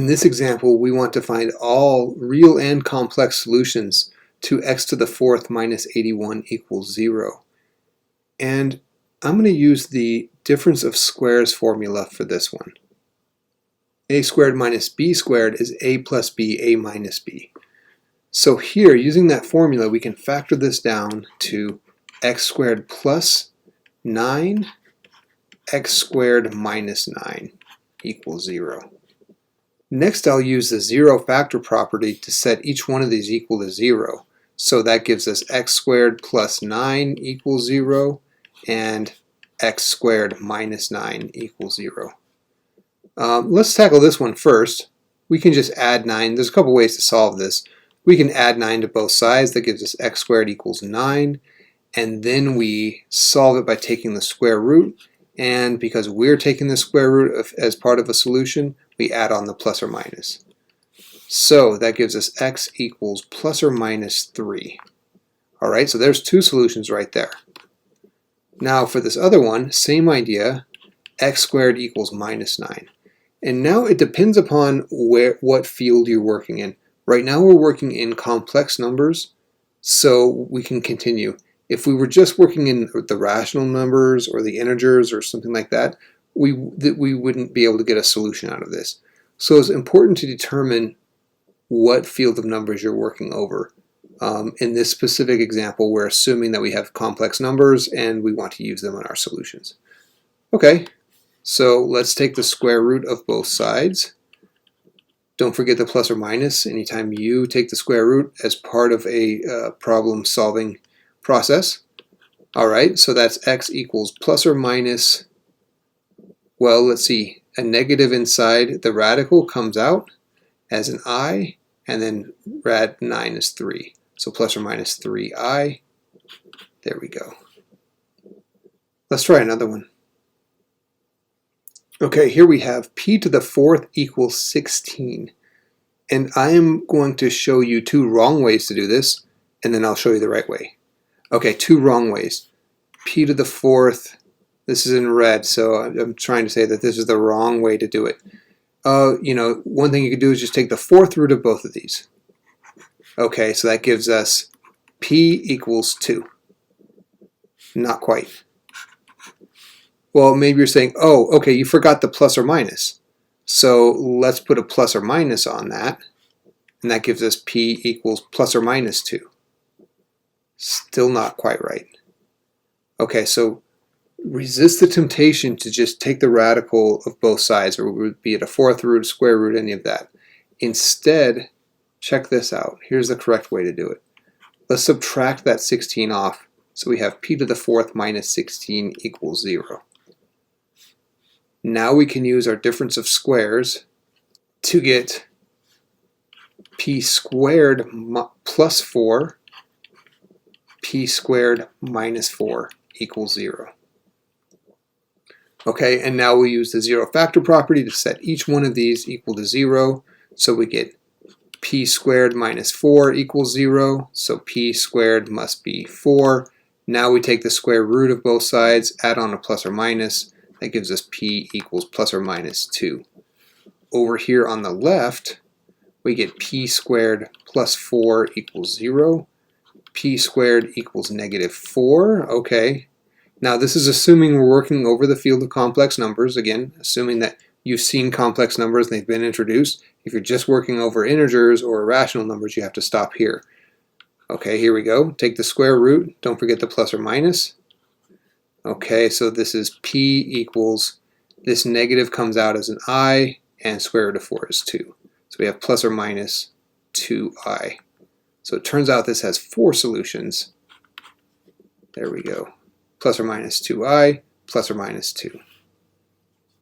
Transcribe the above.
this example, we want to find all real and complex solutions to x to the fourth minus 81 equals 0. And I'm going to use the difference of squares formula for this one. A squared minus b squared is a plus b, a minus b. So here, using that formula, we can factor this down to x squared plus 9, x squared minus 9 equals 0. Next, I'll use the zero factor property to set each one of these equal to 0. So that gives us x squared plus 9 equals 0, and x squared minus 9 equals 0. Let's tackle this one first. We can just add 9. There's a couple ways to solve this. We can add 9 to both sides. That gives us x squared equals 9. And then we solve it by taking the square root. And because we're taking the square root as part of a solution, we add on the plus or minus. So that gives us x equals plus or minus 3. All right, so there's two solutions right there. Now for this other one, same idea, x squared equals minus 9. And now it depends upon what field you're working in. Right now we're working in complex numbers, so we can continue. If we were just working in the rational numbers or the integers or something like that, we wouldn't be able to get a solution out of this. So it's important to determine what field of numbers you're working over. In this specific example, we're assuming that we have complex numbers and we want to use them in our solutions. Okay, so let's take the square root of both sides. Don't forget the plus or minus anytime you take the square root as part of a problem solving process. Alright, so that's x equals plus or minus, well, let's see, a negative inside the radical comes out as an I, and then rad 9 is 3. So plus or minus 3i. There we go. Let's try another one. Okay, here we have p to the fourth equals 16. And I am going to show you two wrong ways to do this, and then I'll show you the right way. Okay, two wrong ways. P to the fourth, this is in red, so I'm trying to say that this is the wrong way to do it. One thing you could do is just take the fourth root of both of these. Okay, so that gives us p equals 2. Not quite. Well, maybe you're saying, oh, okay, you forgot the plus or minus. So let's put a plus or minus on that, and that gives us p equals plus or minus 2. Still not quite right. Okay, so resist the temptation to just take the radical of both sides, or be it a fourth root, square root, any of that. Instead, check this out. Here's the correct way to do it. Let's subtract that 16 off. So we have p to the fourth minus 16 equals 0. Now we can use our difference of squares to get p squared plus 4, p squared minus 4 equals 0. Okay, and now we use the zero factor property to set each one of these equal to 0. So we get p squared minus 4 equals 0. So p squared must be 4. Now we take the square root of both sides, add on a plus or minus. That gives us p equals plus or minus 2. Over here on the left, we get p squared plus 4 equals 0. P squared equals negative 4. Okay. Now this is assuming we're working over the field of complex numbers. Again, assuming that you've seen complex numbers and they've been introduced. If you're just working over integers or irrational numbers, you have to stop here. Okay, here we go. Take the square root. Don't forget the plus or minus. Okay, so this is p equals, this negative comes out as an I, and square root of 4 is 2. So we have plus or minus 2i. So it turns out this has 4 solutions. There we go. Plus or minus 2i, plus or minus 2.